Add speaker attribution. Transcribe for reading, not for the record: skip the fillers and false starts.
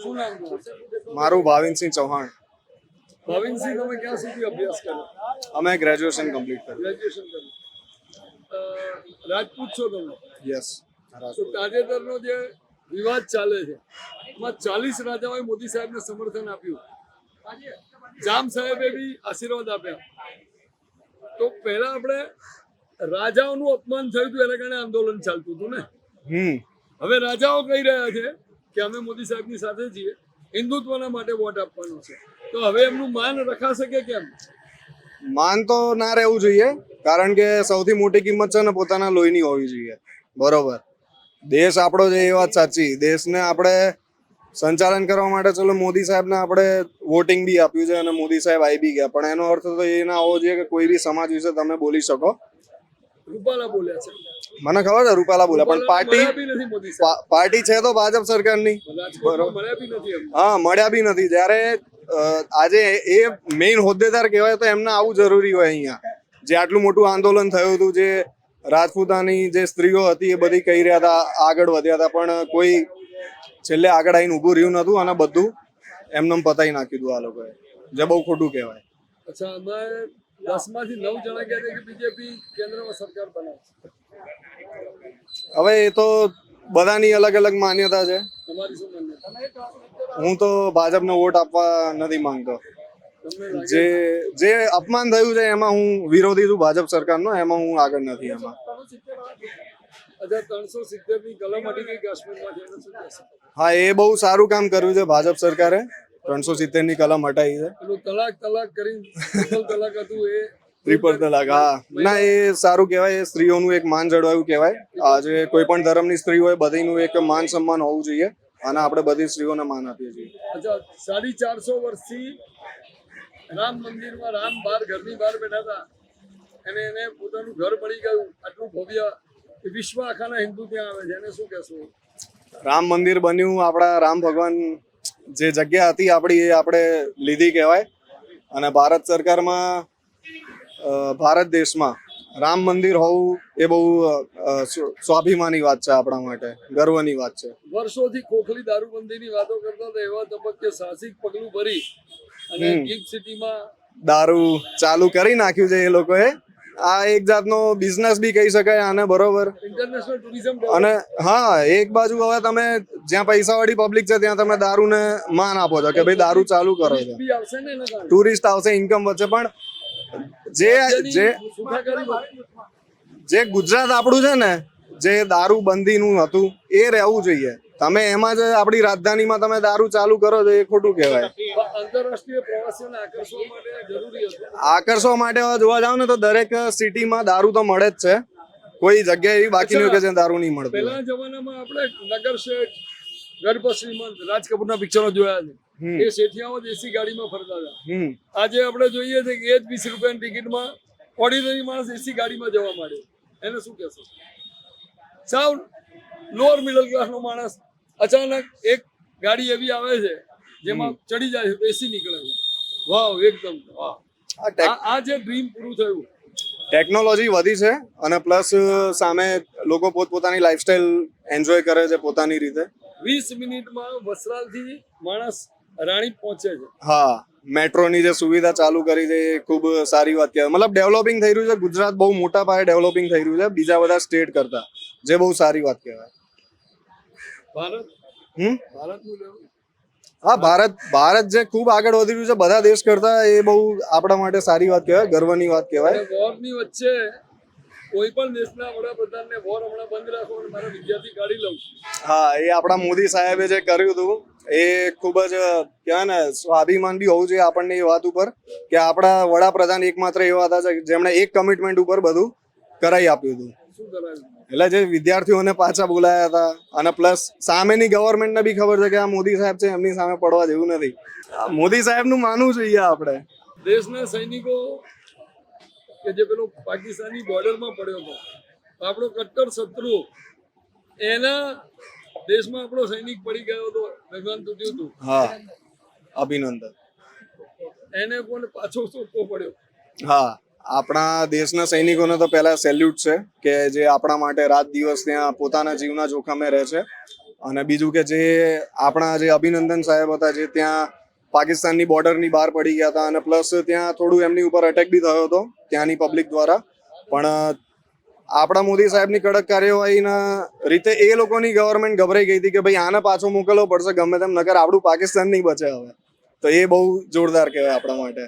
Speaker 1: શું નામ તમારું?
Speaker 2: મારું ભાવિનસિંહ ચૌહાણ.
Speaker 1: ભાવિનસિંહ, તમે ક્યાં સુધી અભ્યાસ કર્યો?
Speaker 2: અમે ગ્રેજ્યુએશન કમ્પ્લીટ કર્યું.
Speaker 1: ગ્રેજ્યુએશન કર્યું. રાજપૂત છો તમે?
Speaker 2: યસ.
Speaker 1: તો તાજેતરનો જે વિવાદ ચાલે છે એમાં 40 રાજાઓએ મોદી સાહેબને સમર્થન આપ્યું, જામ સાહેબે બી આશીર્વાદ આપ્યા. તો પહેલા આપણે રાજાઓનું અપમાન થયું હતું એના કારણે આંદોલન ચાલતું હતું ને. હવે રાજાઓ કહી રહ્યા છે કે અમે મોદી સાહેબની સાથે છીએ, હિન્દુત્વના માટે વોટ આપવાનો છે. તો હવે એમનું માન રખાશે કે કેમ?
Speaker 2: માન તો ના રહેવું જોઈએ, કારણ કે સૌથી મોટી કિંમત છે ને પોતાના લોહીની હોવી જોઈએ. બરોબર, દેશ આપણો છે એ વાત સાચી. દેશને આપણે સંચાલન કરવા માટે ચલો મોદી સાહેબને આપણે વોટિંગ બી આપ્યું છે અને મોદી સાહેબ આવી બી ગયા, પણ એનો અર્થ તો એ ના હોવો જોઈએ કે કોઈ બી સમાજ વિશે તમે બોલી શકો.
Speaker 1: રૂપાલા બોલ્યા છે.
Speaker 2: મને ખબર છે રૂપાલા બોલ્યા, પણ
Speaker 1: મળ્યા બી નથી મોદી સાહેબ.
Speaker 2: પાર્ટી છે તો ભાજપ સરકારની.
Speaker 1: રાજકોટમાં મળ્યા બી નથી એમને.
Speaker 2: હા, મળ્યા બી નથી. જ્યારે આજે એ મેઇન હોદ્દેદાર કહેવાય તો એમને આવું જરૂરી હોય અહીંયા. જે આટલું મોટું આંદોલન થયું હતું, જે રાજપૂતાની જે સ્ત્રીઓ હતી એ બધી કહી રહ્યા હતા, આગળ વધ્યા હતા, પણ કોઈ છેલ્લે આગળ આવીને ઊભું રહ્યું નતું અને બધું એમને પતાવી નાખ્યું હતું આ લોકોએ, જે બહુ ખોટું કહેવાય.
Speaker 1: અચ્છા, અમે 10 માંથી 9 જણા કહે છે કે બીજેપી કેન્દ્રમાં સરકાર બનાવશે.
Speaker 2: હવે એ તો બધાની અલગ અલગ માન્યતા છે.
Speaker 1: તમારી શું માન્યતા?
Speaker 2: હું તો ભાજપને વોટ આપવા નથી માંગતો.
Speaker 1: તમને લાગે
Speaker 2: જે અપમાન થયું છે એમાં હું વિરોધી છું ભાજપ સરકારનો, એમાં હું આગળ નથી. એમાં
Speaker 1: અચ્છા, 370 ની કલમ હટી ગઈ કાશ્મીરમાંથી, એને શું કહેશો?
Speaker 2: હા, એ બહુ સારું કામ કર્યું છે ભાજપ સરકારે. 370 ની કલમ હટાવી છે.
Speaker 1: પેલું તલાક કરીને ટ્રિપલ તલાક હતું એ
Speaker 2: ટ્રિપલ તલાક, હા, ના એ સારું કહેવાય. એ સ્ત્રીઓનું એક માન જળવાયું કહેવાય. આજે કોઈ પણ ધર્મની સ્ત્રી હોય, બધીનું એક માન સન્માન હોવું જોઈએ અને આપણે બધી સ્ત્રીઓને માન આપીએ છીએ.
Speaker 1: અચ્છા, 450 વર્ષથી રામ મંદિરમાં રામ ઘરની બહાર બેઠા હતા અને એને પોતાનું ઘર મળી ગયું, આટલું ભવ્ય, વિશ્વ આખાના હિન્દુ ત્યાં આવે છે, એને શું કહેશો?
Speaker 2: રામ મંદિર બન્યું, આપણા રામ ભગવાન જે જગ્યા હતી આપણી એ આપણે લીધી કહેવાય. અને ભારત સરકારમાં, ભારત દેશમાં રામ મંદિર હોવું એ બહુ સ્વાભિમાની વાત છે, આપણા માટે ગર્વની વાત છે.
Speaker 1: વર્ષોથી ખોખલી દારૂબંધીની વાતો કરતા હતા, એવા તબક્કે સાહસિક પગલું ભરી અને ગિફ્ટ સિટીમાં
Speaker 2: દારૂ ચાલુ કરી નાખ્યું છે એ લોકોએ. આ એક જાતનો બિઝનેસ બી કહી શકાય આને. બરોબર.
Speaker 1: ઇન્ટરનેશનલ ટુરિઝમ
Speaker 2: અને હા, એક બાજુ હવે તમે જ્યાં પૈસાવાળી પબ્લિક છે ત્યાં તમે દારૂને માન આપો છો કે ભાઈ દારૂ ચાલુ કરો છો,
Speaker 1: બી આવશે ને એના કારણે.
Speaker 2: ટુરિસ્ટ આવશે, ઇન્કમ વધશે. પણ જે ગુજરાત આપણું છે ને, જે દારૂ બંધીનું હતું એ રહેવું જોઈએ. તમે એમાં જ આપણી રાજધાનીમાં તમે દારૂ ચાલુ કરો છો, એ ખોટું કહેવાય.
Speaker 1: આંતરરાષ્ટ્રીય પ્રવાસીઓને આકર્ષવા માટે જરૂરી હતું.
Speaker 2: આકર્ષવા માટે જોવા જાવ ને તો દરેક સિટીમાં દારૂ તો મળે જ છે. કોઈ જગ્યા એવી બાકી નહીં કે જ્યાં દારૂ નહીં મળતું.
Speaker 1: પહેલા જમાનામાં આપણે નગર શેઠ, ગર્ભ શ્રીમંત, રાજ કપૂરના પિક્ચરો જોયા છે. એ શેઠિયાઓ દેશી ગાડીમાં ફરતા હતા. આજે આપણે જોઈએ છે કે એ જ 20 રૂપિયાની ટિકિટમાં ઓર્ડિનરી માણસ એસી ગાડીમાં જવા માંડે. એને શું કહેશો? સાવ લોઅર મિડલ ક્લાસનો માણસ અચાનક એક ગાડી એવી આવે છે જેમાં ચડી જાય છે, એસી નીકળે છે. વાવ, એકદમ વાહ. આ જે ડ્રીમ પૂરું થયું.
Speaker 2: ટેકનોલોજી વધી છે અને પ્લસ સામે લોકો પોતપોતાની લાઈફસ્ટાઈલ એન્જોય કરે છે પોતાની રીતે.
Speaker 1: 20 મિનિટમાં વસરાલથી માણસ રાણી પહોંચે છે.
Speaker 2: હા, મેટ્રોની જે સુવિધા ચાલુ કરી છે એ ખૂબ સારી વાત કહેવાય. મતલબ ડેવલપિંગ થઈ રહ્યું છે. ગુજરાત બહુ મોટા પાયે ડેવલપિંગ થઈ રહ્યું છે બીજા બધા સ્ટેટ કરતા, જે બહુ સારી વાત કહેવાય. હા, ભારત જે ખૂબ આગળ વધી રહ્યું છે બધા દેશ કરતા, એ બહુ આપણા માટે સારી વાત કહેવાય, ગર્વની વાત કહેવાય.
Speaker 1: વોરની વચ્ચે કોઈ પણ દેશના વડાપ્રધાનને વોર હમણાં બંધ રાખો અને મારા વિદ્યાર્થી કાઢી લઉં.
Speaker 2: હા, એ આપણા મોદી સાહેબે જે કર્યું હતું એ ખૂબ જ કહેવાય ને, સ્વાભિમાન બી હોવું જોઈએ આપણને એ વાત ઉપર કે આપણા વડાપ્રધાન એકમાત્ર એવા હતા જેમણે એક કમિટમેન્ટ ઉપર બધું કરાવી આપ્યું હતું.
Speaker 1: શું કરાયું?
Speaker 2: એટલે જે વિદ્યાર્થીઓને પાછા બોલાયા હતા અને પ્લસ સામેની ગવર્મેન્ટને બી ખબર છે કે આ મોદી સાહેબ છે, એમની સામે પડવા જેવું નથી. મોદી સાહેબનું માનવું જોઈએ આપણે.
Speaker 1: દેશના સૈનિકો કે જે પેલો પાકિસ્તાની બોર્ડરમાં પડ્યો હતો, આપણો કટ્ટર શત્રુ, એના દેશમાં આપણો સૈનિક પડી ગયો હતો, ભગવાન તૂટ્યું હતું.
Speaker 2: હા, અભિનંદન.
Speaker 1: એને કોને પાછો સોંપવો પડ્યો.
Speaker 2: હા, આપણા દેશના સૈનિકોને તો પહેલા સેલ્યુટ છે કે જે આપણા માટે રાત દિવસ ત્યાં પોતાના જીવના જોખમે રહે છે અને બીજું કે જે આપણા જે અભિનંદન સાહેબ હતા જે ત્યાં પાકિસ્તાનની બોર્ડરની બહાર પડી ગયા હતા અને પ્લસ ત્યાં થોડું એમની ઉપર અટેક બી થયો હતો ત્યાંની પબ્લિક દ્વારા, પણ આપણા મોદી સાહેબની કડક કાર્યવાહીના રીતે એ લોકોની ગવર્મેન્ટ ગભરાઈ ગઈ હતી કે ભાઈ આને પાછો મોકલવો પડશે ગમે તેમ, નકર આપણું પાકિસ્તાન નહીં બચે હવે. તો એ બહુ જોરદાર કહેવાય આપણા માટે.